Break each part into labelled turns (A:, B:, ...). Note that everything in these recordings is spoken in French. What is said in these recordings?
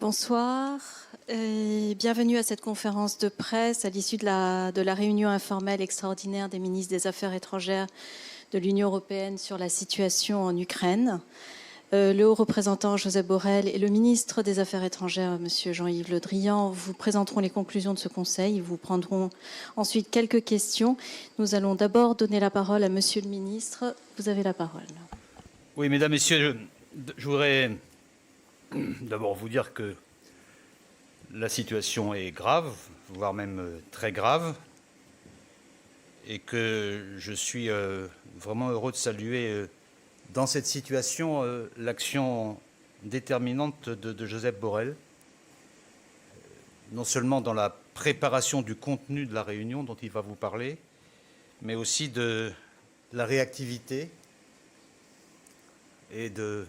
A: Bonsoir et bienvenue à cette conférence de presse à l'issue de la réunion informelle extraordinaire des ministres des Affaires étrangères de l'Union européenne sur la situation en Ukraine. Le haut représentant Josep Borrell et le ministre des Affaires étrangères, M. Jean-Yves Le Drian, vous présenteront les conclusions de ce Conseil. Ils vous prendront ensuite quelques questions. Nous allons d'abord donner la parole à M. le ministre. Vous avez la parole.
B: Oui, mesdames, messieurs, je voudrais d'abord vous dire que la situation est grave, voire même très grave, et que je suis vraiment heureux de saluer dans cette situation l'action déterminante de Josep Borrell, non seulement dans la préparation du contenu de la réunion dont il va vous parler, mais aussi de la réactivité et de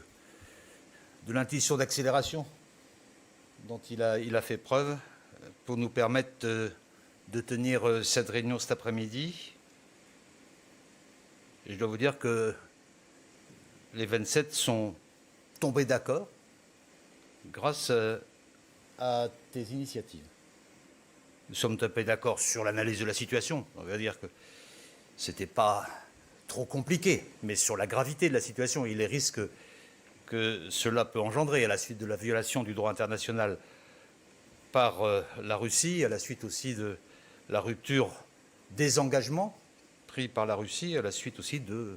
B: l'intuition d'accélération dont il a fait preuve pour nous permettre de tenir cette réunion cet après-midi. Et je dois vous dire que les 27 sont tombés d'accord grâce à tes initiatives. Nous sommes tombés d'accord sur l'analyse de la situation. On va dire que ce n'était pas trop compliqué, mais sur la gravité de la situation et les risques que cela peut engendrer à la suite de la violation du droit international par la Russie, à la suite aussi de la rupture des engagements pris par la Russie, à la suite aussi de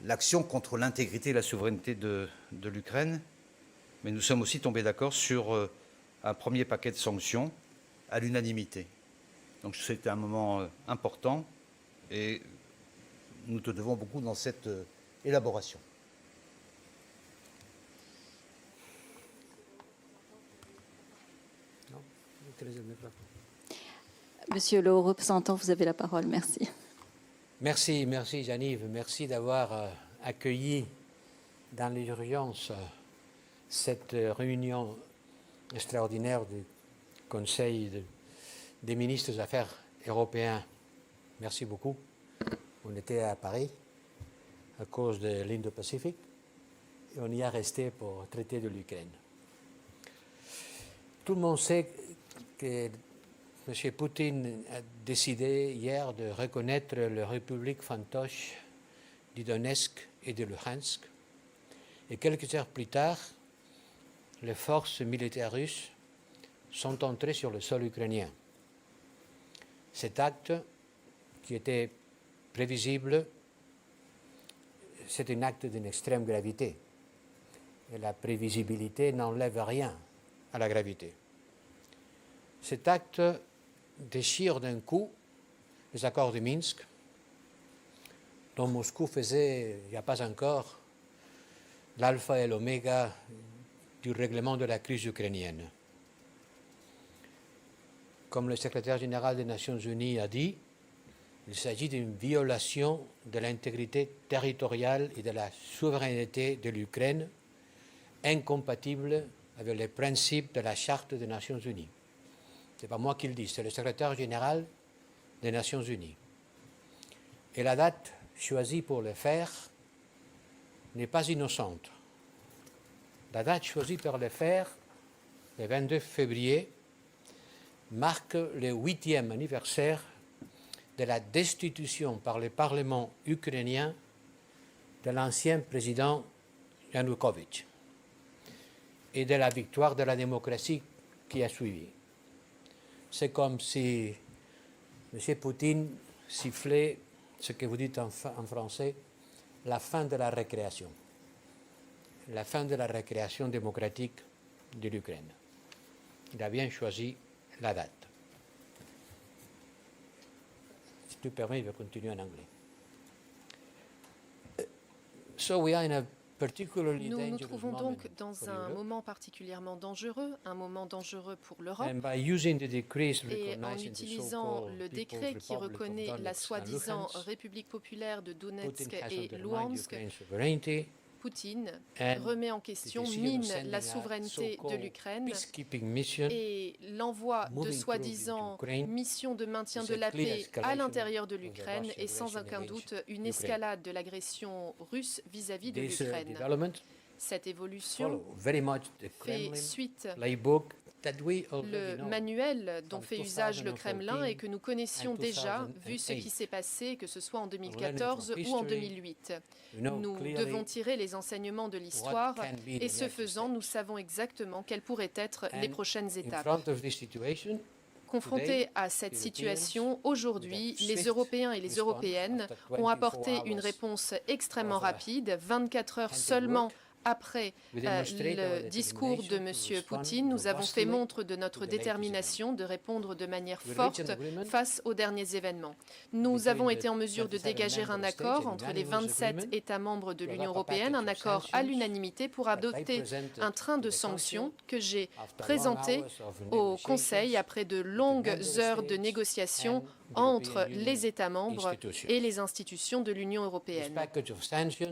B: l'action contre l'intégrité et la souveraineté de l'Ukraine. Mais nous sommes aussi tombés d'accord sur un premier paquet de sanctions à l'unanimité. Donc c'était un moment important et nous te devons beaucoup dans cette élaboration.
A: Monsieur le haut représentant, vous avez la parole. Merci.
C: Merci Jean-Yves. Merci d'avoir accueilli dans l'urgence cette réunion extraordinaire du Conseil des ministres des Affaires européens. Merci beaucoup. On était à Paris à cause de l'Indo-Pacifique et on y est resté pour traiter de l'Ukraine. Tout le monde sait que M. Poutine a décidé hier de reconnaître les républiques fantoches du Donetsk et de Luhansk. Et quelques heures plus tard, les forces militaires russes sont entrées sur le sol ukrainien. Cet acte, qui était prévisible, c'est un acte d'une extrême gravité. Et la prévisibilité n'enlève rien à la gravité. Cet acte déchire d'un coup les accords de Minsk, dont Moscou faisait, il n'y a pas encore, l'alpha et l'oméga du règlement de la crise ukrainienne. Comme le secrétaire général des Nations Unies a dit, il s'agit d'une violation de l'intégrité territoriale et de la souveraineté de l'Ukraine, incompatible avec les principes de la Charte des Nations Unies. Ce n'est pas moi qui le dis, c'est le secrétaire général des Nations Unies. Et la date choisie pour le faire n'est pas innocente. La date choisie pour le faire, le 22 février, marque le 8e anniversaire de la destitution par le Parlement ukrainien de l'ancien président Yanukovych et de la victoire de la démocratie qui a suivi. C'est comme si M. Poutine sifflait ce que vous dites en français, la fin de la récréation. La fin de la récréation démocratique de l'Ukraine. Il a bien choisi la date. Si tu permets, je vais continuer en anglais. So we are in a particularly
D: Nous nous
C: dangerous
D: trouvons
C: moment
D: donc dans
C: for
D: un
C: Europe.
D: moment particulièrement dangereux pour l'Europe.
C: And by using the decrees
D: Et en
C: recognizing the
D: utilisant
C: so-called
D: le
C: People's
D: décret qui
C: Republic of
D: reconnaît la
C: Donetsk and
D: soi-disant
C: Luhansk,
D: République populaire de Donetsk
C: Putin has
D: et
C: undermined
D: Luhansk,
C: Ukraine's sovereignty
D: Poutine
C: and
D: remet en
C: the
D: question,
C: decision
D: mine
C: of sending
D: la
C: a
D: souveraineté de
C: so-called
D: l'Ukraine
C: peacekeeping mission
D: et l'envoi de
C: moving
D: soi-disant
C: through Ukraine
D: mission de maintien
C: is
D: de
C: a
D: la
C: clear
D: paix à
C: escalation
D: l'intérieur de
C: of the
D: l'Ukraine
C: Russian
D: et sans
C: aggression
D: aucun
C: against
D: doute une
C: Ukraine.
D: escalade de l'agression russe vis-à-vis de
C: This
D: l'Ukraine.
C: development
D: Cette évolution
C: follow very much the
D: fait
C: Kremlin
D: suite
C: playbook that we already
D: le
C: know.
D: manuel dont fait usage le
C: 2014
D: Kremlin et que nous connaissions
C: and
D: déjà, vu ce qui
C: 2008.
D: s'est passé, que ce soit en
C: learning
D: 2014
C: from
D: ou en
C: history,
D: 2008.
C: We know
D: Nous
C: clearly
D: devons tirer les enseignements de l'histoire
C: what can be
D: et
C: the
D: ce
C: next
D: faisant, nous
C: steps.
D: savons exactement quelles pourraient être les
C: And
D: prochaines
C: In
D: étapes.
C: front of this situation,
D: Confrontés à cette situation, aujourd'hui, les Européens et les Européennes ont apporté une réponse extrêmement rapide, 24 heures seulement après le discours de M. Poutine. Nous avons fait montre de notre détermination de répondre de manière forte face aux derniers événements. Nous avons été en mesure de dégager un accord entre les 27 États membres de l'Union européenne, un accord à l'unanimité pour adopter un train de sanctions que j'ai présenté au Conseil après de longues heures de négociations entre les États membres et les institutions de l'Union européenne.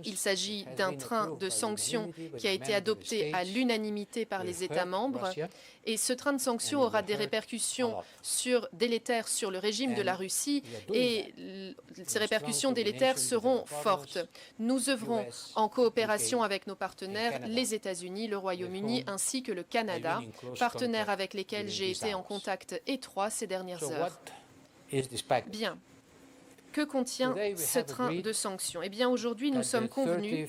D: Il s'agit d'un train de sanctions qui a été adopté à l'unanimité par les États membres et ce train de sanctions aura des répercussions délétères sur le régime de la Russie et ces répercussions délétères seront fortes. Nous œuvrons en coopération avec nos partenaires, les États-Unis, le Royaume-Uni ainsi que le Canada, partenaires avec lesquels j'ai été en contact étroit ces dernières heures. Bien. Que contient ce train de sanctions? Eh bien, aujourd'hui, nous sommes convenus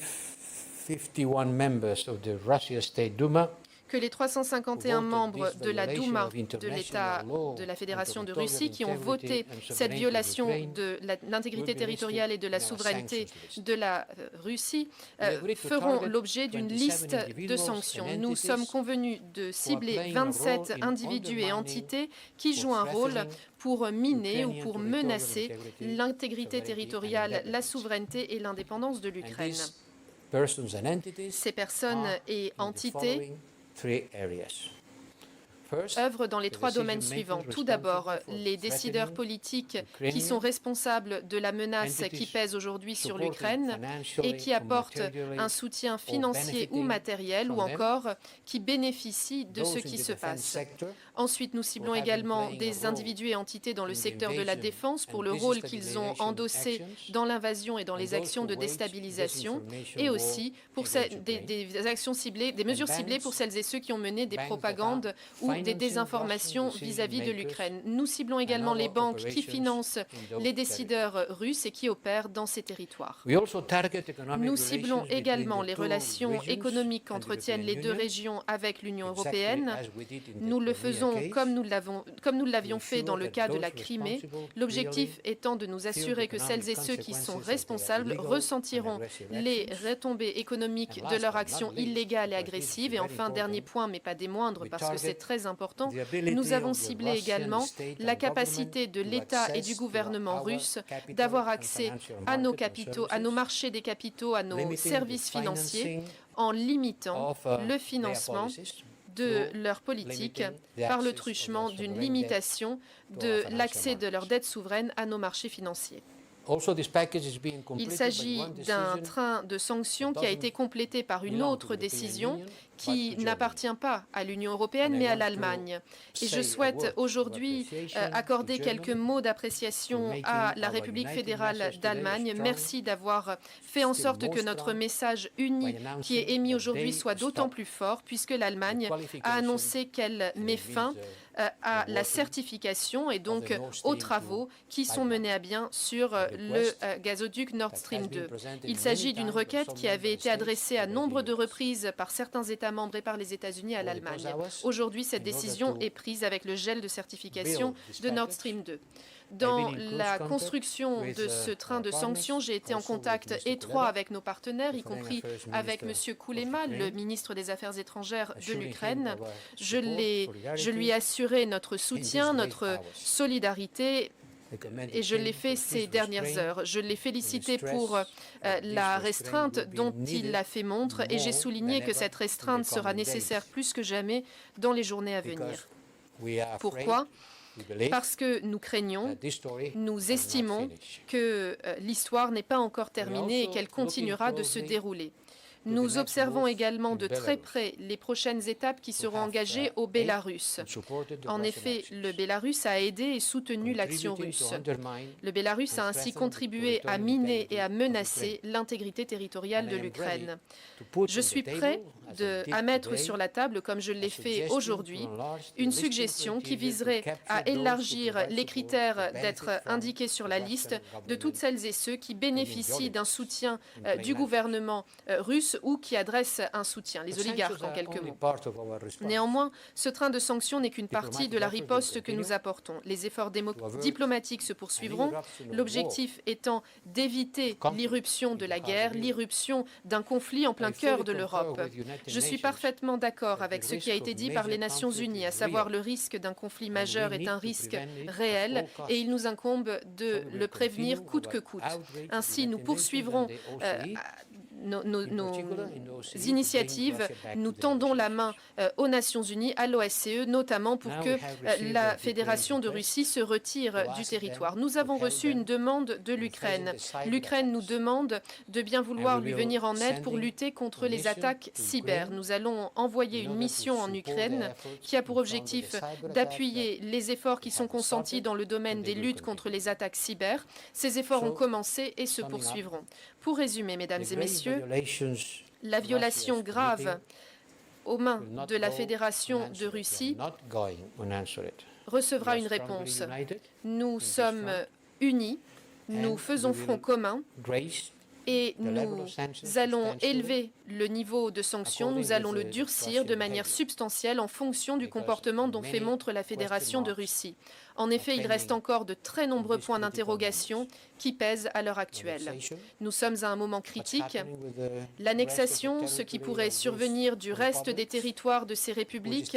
C: 51 members of the Russia State Duma
D: que les 351 membres de la Douma de l'État de la Fédération de Russie qui ont voté cette violation de l'intégrité territoriale et de la souveraineté de la Russie feront l'objet d'une liste de sanctions. Nous sommes convenus de cibler 27 individus et entités qui jouent un rôle pour miner ou pour menacer l'intégrité territoriale, la souveraineté et l'indépendance de l'Ukraine. Ces personnes et entités œuvrent dans les trois domaines suivants. Tout d'abord, les décideurs politiques qui sont responsables de la menace qui pèse aujourd'hui sur l'Ukraine et qui apportent un soutien financier ou matériel ou encore qui bénéficient de ce qui se passe. Ensuite, nous ciblons également des individus et entités dans le secteur de la défense pour le rôle qu'ils ont endossé dans l'invasion et dans les actions de déstabilisation et aussi pour des actions ciblées, des mesures ciblées pour celles et ceux qui ont mené des propagandes ou des désinformations vis-à-vis de l'Ukraine. Nous ciblons également les banques qui financent les décideurs russes et qui opèrent dans ces territoires. Nous ciblons également les relations économiques qu'entretiennent les deux régions avec l'Union européenne. Nous le faisons comme nous l'avions fait dans le cas de la Crimée, l'objectif étant de nous assurer que celles et ceux qui sont responsables ressentiront les retombées économiques de leur action illégale et agressive. Et enfin, dernier point, mais pas des moindres, parce que c'est très important, nous avons ciblé également la capacité de l'État et du gouvernement russe d'avoir accès à nos capitaux, à nos marchés des capitaux, à nos services financiers, en limitant le financement de leur politique par le truchement d'une limitation de l'accès de leur dette souveraine à nos marchés financiers. Il s'agit d'un train de sanctions qui a été complété par une autre décision qui n'appartient pas à l'Union européenne mais à l'Allemagne. Et je souhaite aujourd'hui accorder quelques mots d'appréciation à la République fédérale d'Allemagne. Merci d'avoir fait en sorte que notre message uni qui est émis aujourd'hui soit d'autant plus fort puisque l'Allemagne a annoncé qu'elle met fin à la certification et donc aux travaux qui sont menés à bien sur le gazoduc Nord Stream 2. Il s'agit d'une requête qui avait été adressée à nombre de reprises par certains États membres et par les États-Unis à l'Allemagne. Aujourd'hui, cette décision est prise avec le gel de certification de Nord Stream 2. Dans la construction de ce train de sanctions, j'ai été en contact étroit avec nos partenaires, y compris avec M. Koulema, le ministre des Affaires étrangères de l'Ukraine. Je lui ai assuré notre soutien, notre solidarité, et je l'ai fait ces dernières heures. Je l'ai félicité pour la restreinte dont il a fait montre et j'ai souligné que cette restreinte sera nécessaire plus que jamais dans les journées à venir. Pourquoi ? Parce que nous craignons, nous estimons que l'histoire n'est pas encore terminée et qu'elle continuera de se dérouler. Nous observons également de très près les prochaines étapes qui seront engagées au Bélarus. En effet, le Bélarus a aidé et soutenu l'action russe. Le Bélarus a ainsi contribué à miner et à menacer l'intégrité territoriale de l'Ukraine. Je suis prêt à mettre sur la table, comme je l'ai fait aujourd'hui, une suggestion qui viserait à élargir les critères d'être indiqués sur la liste de toutes celles et ceux qui bénéficient d'un soutien du gouvernement russe ou qui adressent un soutien, les oligarques en quelques mots. Néanmoins, ce train de sanctions n'est qu'une partie de la riposte que nous apportons. Les efforts diplomatiques se poursuivront, l'objectif étant d'éviter l'irruption de la guerre, l'irruption d'un conflit en plein cœur de l'Europe. Je suis parfaitement d'accord avec ce qui a été dit par les Nations Unies, à savoir le risque d'un conflit majeur est un risque réel et il nous incombe de le prévenir coûte que coûte. Ainsi, nous poursuivrons nos initiatives, nous tendons la main aux Nations Unies, à l'OSCE, notamment pour que la Fédération de Russie se retire du territoire. Nous avons reçu une demande de l'Ukraine. L'Ukraine nous demande de bien vouloir lui venir en aide pour lutter contre les attaques cyber. Nous allons envoyer une mission en Ukraine qui a pour objectif d'appuyer les efforts qui sont consentis dans le domaine des luttes contre les attaques cyber. Ces efforts ont commencé et se poursuivront. Pour résumer, mesdames et messieurs, la violation grave aux mains de la Fédération de Russie recevra une réponse. Nous sommes unis, nous faisons front commun et nous allons élever le niveau de sanctions, nous allons le durcir de manière substantielle en fonction du comportement dont fait montre la Fédération de Russie. En effet, il reste encore de très nombreux points d'interrogation qui pèsent à l'heure actuelle. Nous sommes à un moment critique. L'annexation, ce qui pourrait survenir du reste des territoires de ces républiques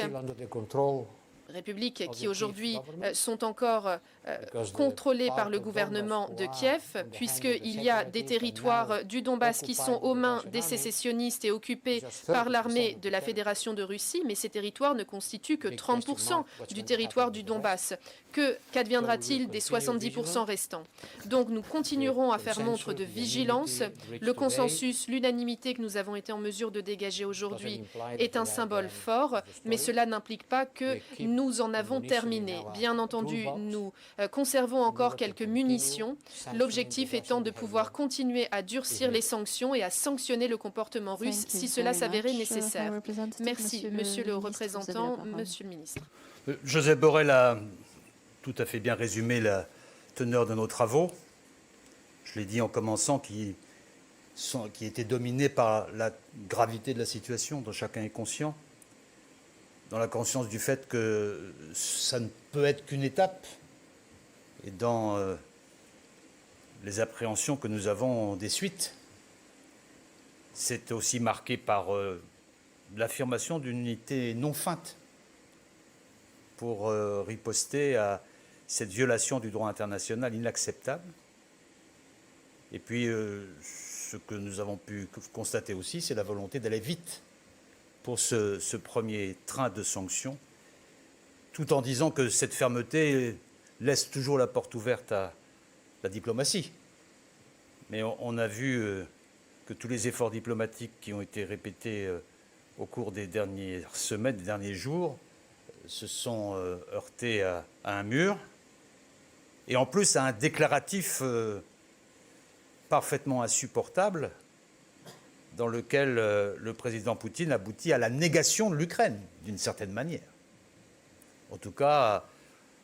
D: qui aujourd'hui sont encore contrôlées par le gouvernement de Kiev, puisqu'il y a des territoires du Donbass qui sont aux mains des sécessionnistes et occupés par l'armée de la Fédération de Russie, mais ces territoires ne constituent que 30% du territoire du Donbass. Qu'adviendra-t-il des 70% restants? Donc nous continuerons à faire montre de vigilance. Le consensus, l'unanimité que nous avons été en mesure de dégager aujourd'hui est un symbole fort, mais cela n'implique pas que nous en avons terminé. Bien entendu, nous conservons encore quelques munitions, l'objectif étant de pouvoir continuer à durcir les sanctions et à sanctionner le comportement russe si cela s'avérait nécessaire. Merci, Monsieur le représentant, Monsieur le ministre.
B: Josep Borrell a tout à fait bien résumé la teneur de nos travaux. Je l'ai dit en commençant, qui étaient dominés par la gravité de la situation dont chacun est conscient, dans la conscience du fait que ça ne peut être qu'une étape, et dans les appréhensions que nous avons des suites. C'est aussi marqué par l'affirmation d'une unité non feinte pour riposter à cette violation du droit international inacceptable. Et puis, ce que nous avons pu constater aussi, c'est la volonté d'aller vite pour ce premier train de sanctions, tout en disant que cette fermeté laisse toujours la porte ouverte à la diplomatie. Mais on a vu que tous les efforts diplomatiques qui ont été répétés au cours des dernières semaines, des derniers jours, se sont heurtés à un mur, et en plus à un déclaratif parfaitement insupportable, dans lequel le président Poutine aboutit à la négation de l'Ukraine, d'une certaine manière. En tout cas,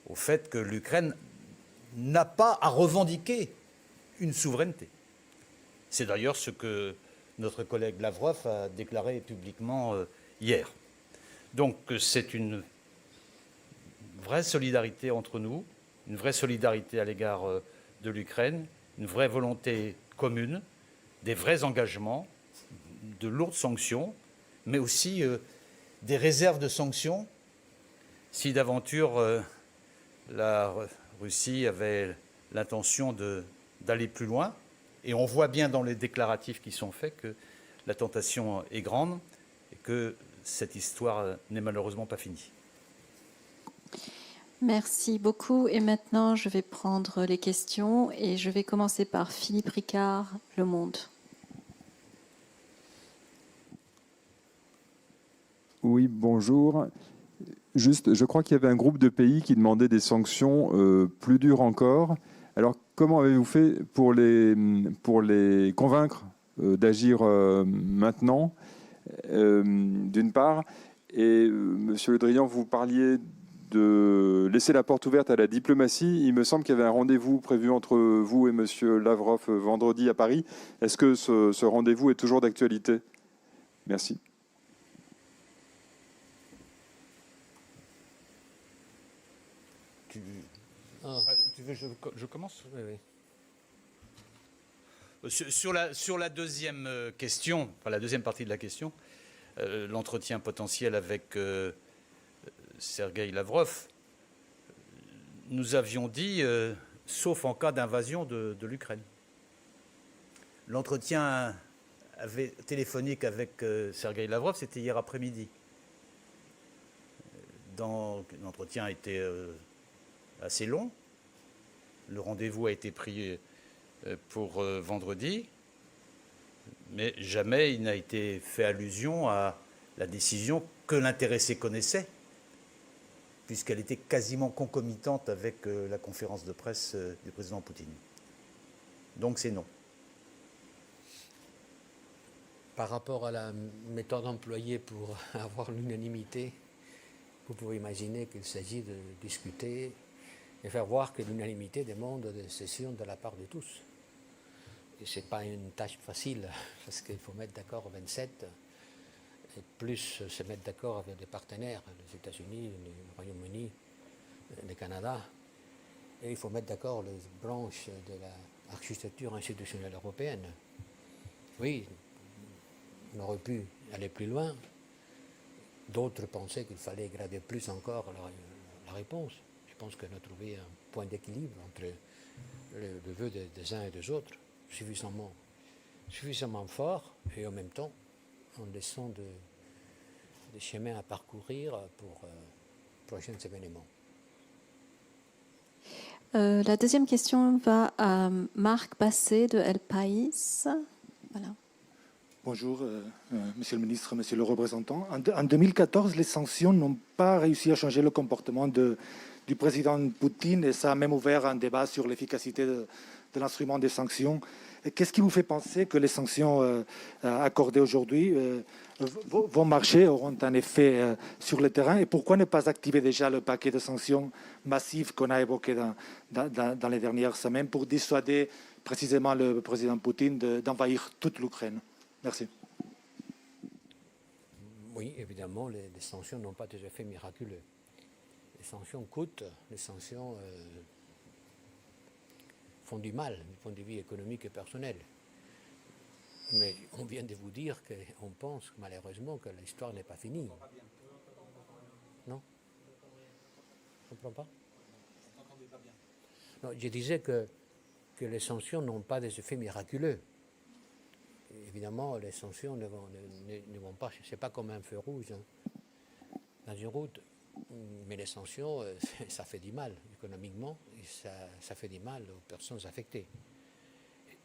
B: au fait que l'Ukraine n'a pas à revendiquer une souveraineté. C'est d'ailleurs ce que notre collègue Lavrov a déclaré publiquement hier. Donc c'est une vraie solidarité entre nous, une vraie solidarité à l'égard de l'Ukraine, une vraie volonté commune, des vrais engagements, de lourdes sanctions, mais aussi des réserves de sanctions si d'aventure la Russie avait l'intention d'aller plus loin. Et on voit bien dans les déclaratifs qui sont faits que la tentation est grande et que cette histoire n'est malheureusement pas finie.
A: Merci beaucoup. Et maintenant, je vais prendre les questions et je vais commencer par Philippe Ricard, Le Monde.
E: Oui, bonjour. Juste, je crois qu'il y avait un groupe de pays qui demandait des sanctions plus dures encore. Alors, comment avez-vous fait pour les convaincre d'agir maintenant, d'une part? Et Monsieur Le Drian, vous parliez de laisser la porte ouverte à la diplomatie. Il me semble qu'il y avait un rendez-vous prévu entre vous et Monsieur Lavrov vendredi à Paris. Est-ce que ce rendez-vous est toujours d'actualité? Merci.
B: Tu veux je commence?
C: Oui, oui.
B: Sur la deuxième question, enfin la deuxième partie de la question, l'entretien potentiel avec Sergueï Lavrov, nous avions dit, sauf en cas d'invasion de l'Ukraine. L'entretien téléphonique avec Sergueï Lavrov, c'était hier après-midi. L'entretien a été assez long. Le rendez-vous a été pris pour vendredi, mais jamais il n'a été fait allusion à la décision que l'intéressé connaissait, puisqu'elle était quasiment concomitante avec la conférence de presse du président Poutine. Donc c'est non.
C: Par rapport à la méthode employée pour avoir l'unanimité, vous pouvez imaginer qu'il s'agit de discuter et faire voir que l'unanimité demande des sessions de la part de tous. Et ce n'est pas une tâche facile, parce qu'il faut mettre d'accord 27, et plus se mettre d'accord avec des partenaires, les États-Unis, le Royaume-Uni, le Canada. Et il faut mettre d'accord les branches de l'architecture institutionnelle européenne. Oui, on aurait pu aller plus loin. D'autres pensaient qu'il fallait graver plus encore la réponse. Je pense qu'on a trouvé un point d'équilibre entre le vœu des uns et des autres, suffisamment fort, et en même temps en laissant des chemins à parcourir pour prochains événements.
A: La deuxième question va à Marc Basset de El País. Voilà.
F: Bonjour, Monsieur le ministre, Monsieur le représentant. En 2014, les sanctions n'ont pas réussi à changer le comportement du président Poutine, et ça a même ouvert un débat sur l'efficacité de l'instrument des sanctions. Qu'est-ce qui vous fait penser que les sanctions accordées aujourd'hui vont marcher, auront un effet sur le terrain, et pourquoi ne pas activer déjà le paquet de sanctions massives qu'on a évoqué dans les dernières semaines pour dissuader précisément le président Poutine d'envahir toute l'Ukraine? Merci.
C: Oui, évidemment, les sanctions n'ont pas des effets miraculeux. Les sanctions coûtent, les sanctions font du mal du point de vue économique et personnel. Mais on vient de vous dire qu'on pense malheureusement que l'histoire n'est pas finie. Non? Je ne comprends pas. Non, je disais que les sanctions n'ont pas des effets miraculeux. Évidemment, les sanctions ne vont pas, c'est pas comme un feu rouge dans une route, mais les sanctions, ça fait du mal économiquement, et ça fait du mal aux personnes affectées.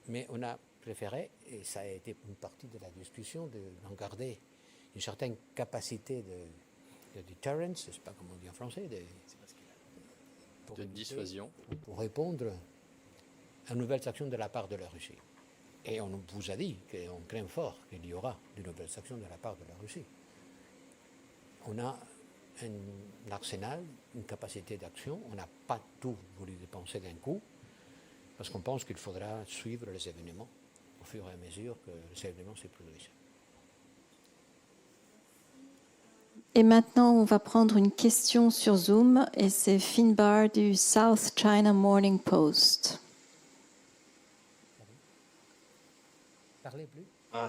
C: Mais on a préféré, et ça a été une partie de la discussion, d'en garder une certaine capacité de deterrence, je ne sais pas comment on dit en français,
G: de dissuasion,
C: pour répondre à de nouvelles actions de la part de la Russie. Et on vous a dit qu'on craint fort qu'il y aura de nouvelles actions de la part de la Russie. On a un arsenal, une capacité d'action. On n'a pas tout voulu dépenser d'un coup, parce qu'on pense qu'il faudra suivre les événements au fur et à mesure que les événements se produisent.
A: Et maintenant, on va prendre une question sur Zoom, et c'est Finbar du South China Morning Post.
C: Parlez plus.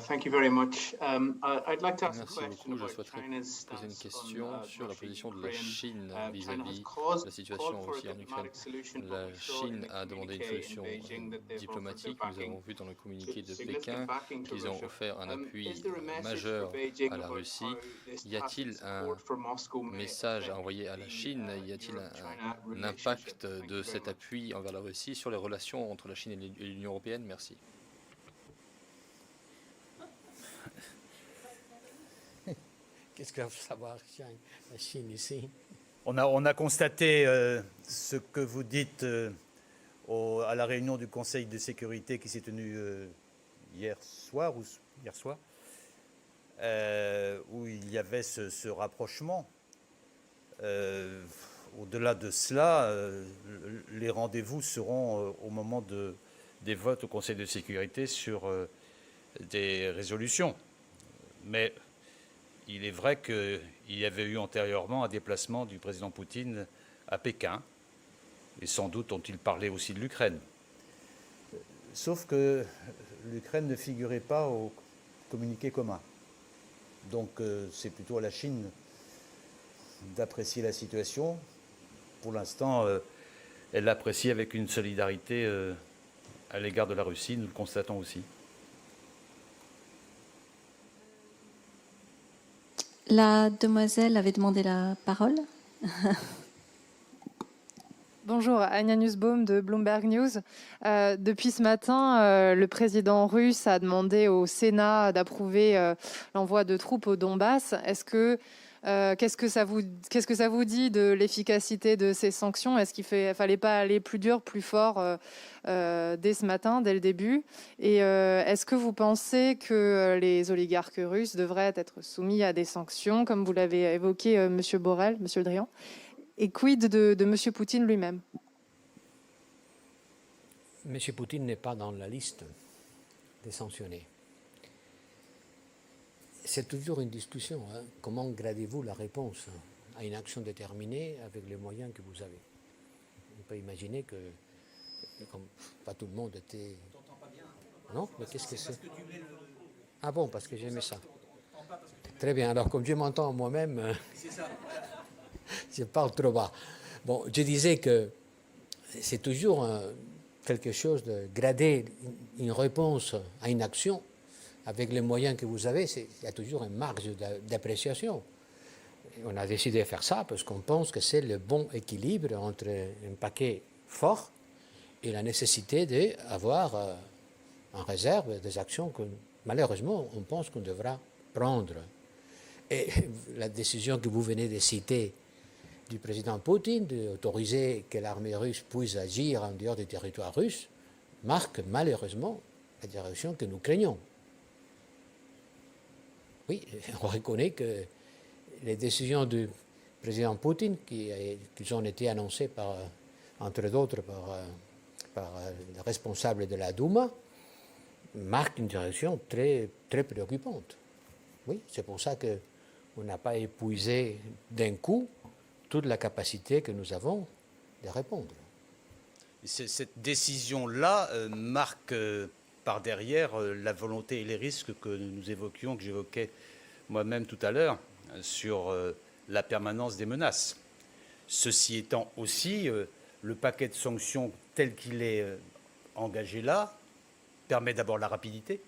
H: Thank you very much. I'd like to ask a
G: Merci
H: question
G: beaucoup. Je
H: about
G: souhaiterais
H: China's
G: poser une
H: stance
G: question
H: on
G: sur la
H: Russia,
G: position de la
H: Ukraine.
G: Chine
H: China has
G: vis-à-vis
H: called
G: de la situation
H: for a
G: aussi en Ukraine.
H: diplomatic solution, but
G: La
H: we saw in
G: Chine
H: the
G: a demandé une
H: communiqué
G: solution
H: in Beijing that they've offered their
G: diplomatique. Nous
H: backing
G: avons vu dans le communiqué de
H: significant
G: Pékin
H: backing to
G: qu'ils ont
H: Russia.
G: offert un appui
H: Is there a message
G: majeur
H: for Beijing
G: à la
H: about
G: Russie.
H: how this
G: Y a-t-il
H: tacit
G: un
H: support for Moscow may
G: message à
H: affect
G: envoyer à la
H: the,
G: Chine? Y a-t-il
H: Europe-China
G: un impact
H: relationship? Thank
G: de
H: you very
G: cet
H: much.
G: appui envers la Russie sur les relations entre la Chine et l'Union européenne? Merci.
C: Qu'est-ce que va savoir la Chine ici?
B: On a constaté ce que vous dites à la réunion du Conseil de sécurité qui s'est tenue hier soir, où il y avait ce rapprochement. Au-delà de cela, les rendez-vous seront au moment des votes au Conseil de sécurité sur des résolutions. Mais il est vrai qu'il y avait eu antérieurement un déplacement du président Poutine à Pékin, et sans doute ont-ils parlé aussi de l'Ukraine. Sauf que l'Ukraine ne figurait pas au communiqué commun. Donc c'est plutôt à la Chine d'apprécier la situation. Pour l'instant, elle l'apprécie avec une solidarité à l'égard de la Russie, nous le constatons aussi.
A: La demoiselle avait demandé la parole.
I: Bonjour, Anya Nussbaum de Bloomberg News. Depuis ce matin, le président russe a demandé au Sénat d'approuver l'envoi de troupes au Donbass. Qu'est-ce que ça vous dit de l'efficacité de ces sanctions? Est-ce qu'il ne fallait pas aller plus dur, plus fort dès ce matin, dès le début? Et est-ce que vous pensez que les oligarques russes devraient être soumis à des sanctions, comme vous l'avez évoqué, M. Borrell, M. Le Drian? Et quid de M. Poutine lui-même?
C: M. Poutine n'est pas dans la liste des sanctionnés. C'est toujours une discussion. Hein. Comment gradez-vous la réponse à une action déterminée avec les moyens que vous avez? On peut imaginer que, comme pas tout le monde était... Non, mais qu'est-ce que c'est? Ah bon, parce que j'aimais ça. Très bien, alors comme je m'entends moi-même... Je parle trop bas. Bon, je disais que c'est toujours quelque chose de grader une réponse à une action avec les moyens que vous avez. Il y a toujours une marge d'appréciation. On a décidé de faire ça parce qu'on pense que c'est le bon équilibre entre un paquet fort et la nécessité d'avoir en réserve des actions que malheureusement on pense qu'on devra prendre. Et la décision que vous venez de citer du président Poutine d'autoriser que l'armée russe puisse agir en dehors du territoire russe marque malheureusement la direction que nous craignons. Oui, on reconnaît que les décisions du président Poutine, qui ont été annoncées entre d'autres par le responsable de la Douma, marquent une direction très, très préoccupante. Oui, c'est pour ça qu'on n'a pas épuisé d'un coup toute la capacité que nous avons de répondre.
B: Cette décision-là marque par derrière la volonté et les risques que nous évoquions, que j'évoquais moi-même tout à l'heure, sur la permanence des menaces. Ceci étant aussi, le paquet de sanctions tel qu'il est engagé là permet d'abord la rapidité,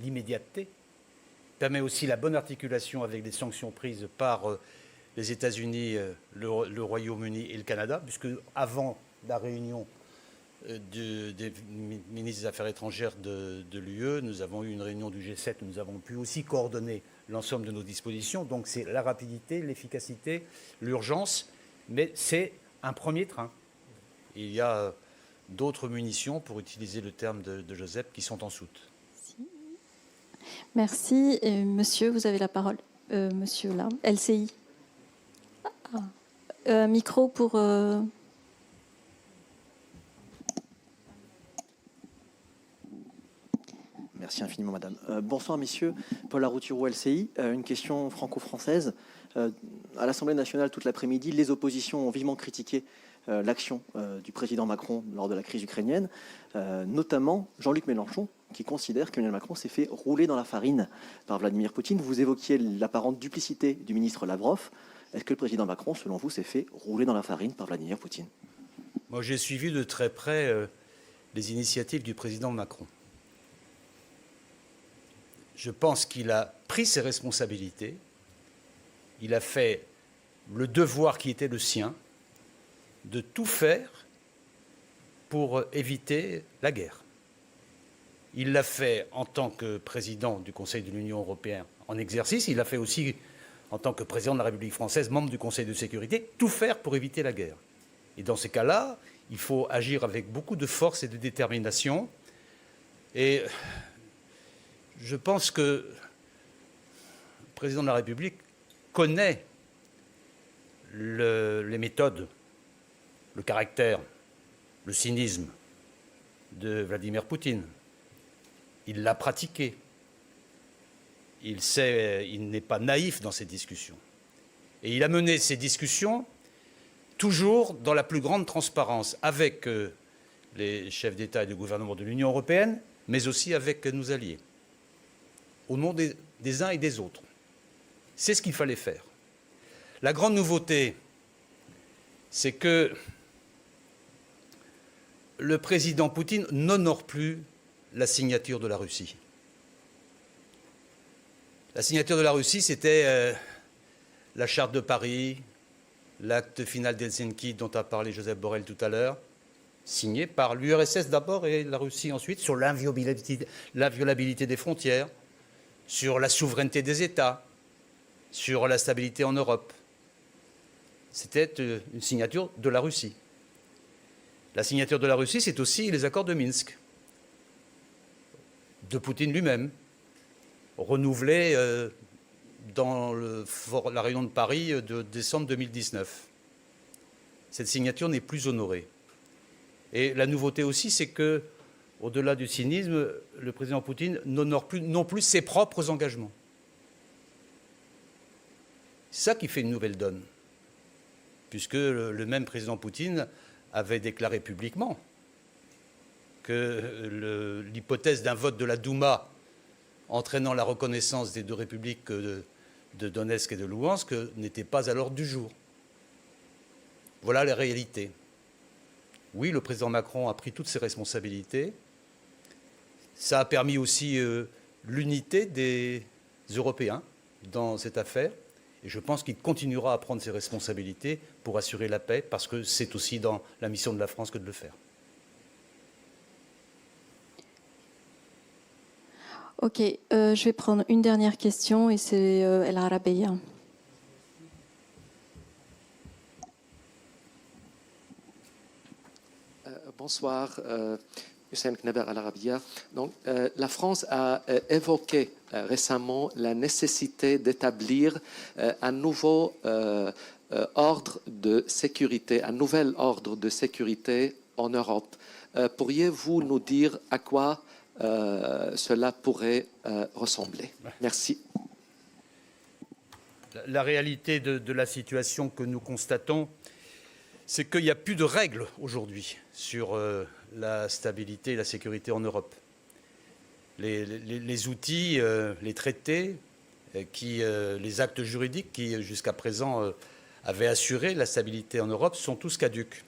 B: l'immédiateté, permet aussi la bonne articulation avec les sanctions prises par les États-Unis, le Royaume-Uni et le Canada, puisque avant la réunion des ministres des Affaires étrangères de l'UE, nous avons eu une réunion du G7 où nous avons pu aussi coordonner l'ensemble de nos dispositions. Donc c'est la rapidité, l'efficacité, l'urgence, mais c'est un premier train. Il y a d'autres munitions, pour utiliser le terme de Joseph, qui sont en soute.
A: Merci. Et monsieur, vous avez la parole. Monsieur là, LCI. Micro pour...
J: Merci infiniment, madame. Bonsoir, messieurs. Paul Larouturou, LCI. Une question franco-française. À l'Assemblée nationale, toute l'après-midi, les oppositions ont vivement critiqué l'action du président Macron lors de la crise ukrainienne, notamment Jean-Luc Mélenchon, qui considère qu'Emmanuel Macron s'est fait rouler dans la farine par Vladimir Poutine. Vous évoquiez l'apparente duplicité du ministre Lavrov. Est-ce que le président Macron, selon vous, s'est fait rouler dans la farine par Vladimir Poutine?
B: Moi, j'ai suivi de très près les initiatives du président Macron. Je pense qu'il a pris ses responsabilités, il a fait le devoir qui était le sien, de tout faire pour éviter la guerre. Il l'a fait en tant que président du Conseil de l'Union européenne en exercice. Il l'a fait aussi en tant que président de la République française, membre du Conseil de sécurité. Tout faire pour éviter la guerre. Et dans ces cas-là, il faut agir avec beaucoup de force et de détermination. Et je pense que le président de la République connaît les méthodes, le caractère, le cynisme de Vladimir Poutine. Il l'a pratiqué. Il sait, il n'est pas naïf dans ces discussions. Et il a mené ces discussions toujours dans la plus grande transparence avec les chefs d'État et de gouvernement de l'Union européenne, mais aussi avec nos alliés, au nom des uns et des autres. C'est ce qu'il fallait faire. La grande nouveauté, c'est que le président Poutine n'honore plus la signature de la Russie. La signature de la Russie, c'était la Charte de Paris, l'acte final d'Helsinki dont a parlé Joseph Borrell tout à l'heure, signé par l'URSS d'abord et la Russie ensuite, sur l'inviolabilité des frontières, sur la souveraineté des États, sur la stabilité en Europe. C'était une signature de la Russie. La signature de la Russie, c'est aussi les accords de Minsk, de Poutine lui-même, renouvelés dans la réunion de Paris de décembre 2019. Cette signature n'est plus honorée. Et la nouveauté aussi, c'est que, au-delà du cynisme, le président Poutine n'honore plus non plus ses propres engagements. C'est ça qui fait une nouvelle donne, puisque le même président Poutine avait déclaré publiquement que l'hypothèse d'un vote de la Douma entraînant la reconnaissance des deux républiques de Donetsk et de Louhansk n'était pas à l'ordre du jour. Voilà les réalités. Oui, le président Macron a pris toutes ses responsabilités. Ça a permis aussi l'unité des Européens dans cette affaire. Et je pense qu'il continuera à prendre ses responsabilités pour assurer la paix, parce que c'est aussi dans la mission de la France que de le faire.
A: Ok, je vais prendre une dernière question et c'est El Arabeya.
K: Bonsoir, Hussein Kneber Al Arabiya. Donc, la France a évoqué récemment la nécessité d'établir un nouveau ordre de sécurité, un nouvel ordre de sécurité en Europe. Pourriez-vous nous dire à quoi cela pourrait ressembler? Merci.
B: La réalité de la situation que nous constatons, c'est qu'il n'y a plus de règles aujourd'hui sur la stabilité et la sécurité en Europe. Les outils, les traités, les actes juridiques qui, jusqu'à présent, avaient assuré la stabilité en Europe sont tous caducs.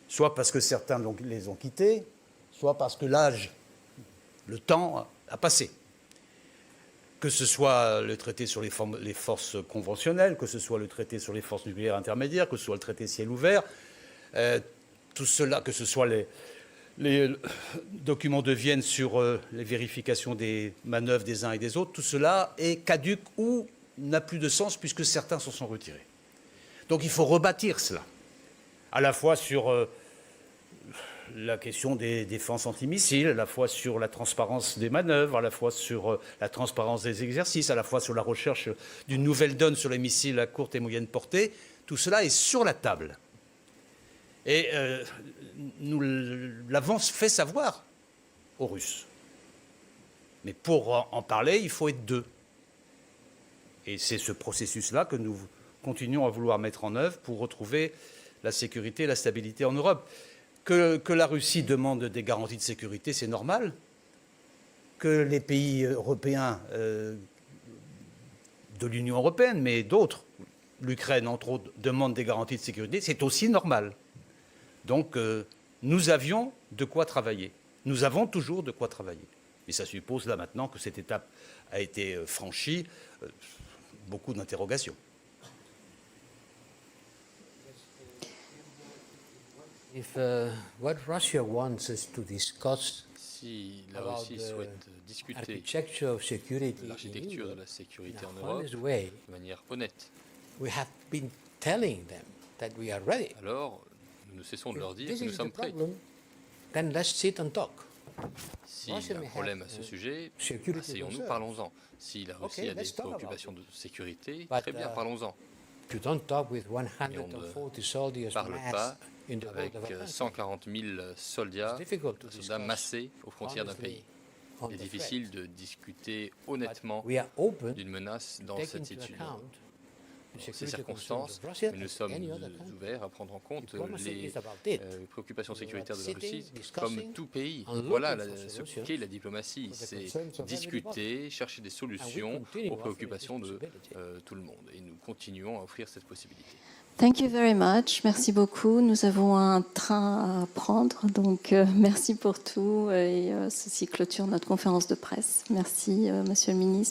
B: Soit parce que certains les ont quittés, soit parce que l'âge, le temps a passé. Que ce soit le traité sur les forces conventionnelles, que ce soit le traité sur les forces nucléaires intermédiaires, que ce soit le traité ciel ouvert, tout cela, que ce soit les documents de Vienne sur les vérifications des manœuvres des uns et des autres, tout cela est caduc ou n'a plus de sens puisque certains s'en sont retirés. Donc il faut rebâtir cela, à la fois sur la question des défenses antimissiles, à la fois sur la transparence des manœuvres, à la fois sur la transparence des exercices, à la fois sur la recherche d'une nouvelle donne sur les missiles à courte et moyenne portée. Tout cela est sur la table. Et nous l'avons fait savoir aux Russes. Mais pour en parler, il faut être deux. Et c'est ce processus-là que nous continuons à vouloir mettre en œuvre pour retrouver la sécurité et la stabilité en Europe. Que la Russie demande des garanties de sécurité, c'est normal. Que les pays européens de l'Union européenne, mais d'autres, l'Ukraine entre autres, demandent des garanties de sécurité, c'est aussi normal. Donc nous avions de quoi travailler. Nous avons toujours de quoi travailler. Et ça suppose là maintenant que cette étape a été franchie, beaucoup d'interrogations.
G: Si la
C: about
G: Russie souhaite discuter
C: architecture of security
G: de
C: in
G: l'architecture de
C: Europe
G: la sécurité
C: in
G: en
C: a
G: Europe
C: honest way,
G: de manière honnête,
C: we have been telling them that we are ready.
G: alors nous ne cessons de leur dire
C: This
G: que nous
C: is the
G: sommes prêts.
C: problem. Then let's sit and talk.
G: S'il y a un problème à ce sujet, asseyons-nous, parlons-en. Si la Russie a des préoccupations de sécurité, très bien, parlons-en.
C: You don't talk with
G: Mais on
C: 140 soldiers
G: ne parle
C: massed
G: pas
C: in the
G: avec
C: border of a country.
G: 140 000 soldats massés aux frontières d'un pays.
C: On
G: Il est
C: the
G: difficile de discuter honnêtement
C: We are open
G: d'une menace dans
C: take
G: cette
C: into
G: situation.
C: account the
G: Ces
C: security
G: circonstances,
C: concerns of Russia
G: mais nous
C: as
G: sommes
C: any other country.
G: ouverts à prendre en compte
C: Diplomacy
G: les
C: is about it.
G: préoccupations
C: We are
G: sécuritaires de la
C: sitting,
G: Russie,
C: discussing,
G: comme tout pays.
C: and
G: Voilà
C: looking for
G: ce
C: solutions
G: qu'est la diplomatie,
C: for the
G: c'est
C: concerns of
G: discuter, chercher des solutions
C: continue
G: aux
C: offering
G: préoccupations
C: this
G: de
C: possibility.
G: tout le monde. Et nous continuons à offrir cette possibilité.
A: Thank you very much. Merci beaucoup. Nous avons un train à prendre, donc merci pour tout. Et ceci clôture notre conférence de presse. Merci, Monsieur le Ministre.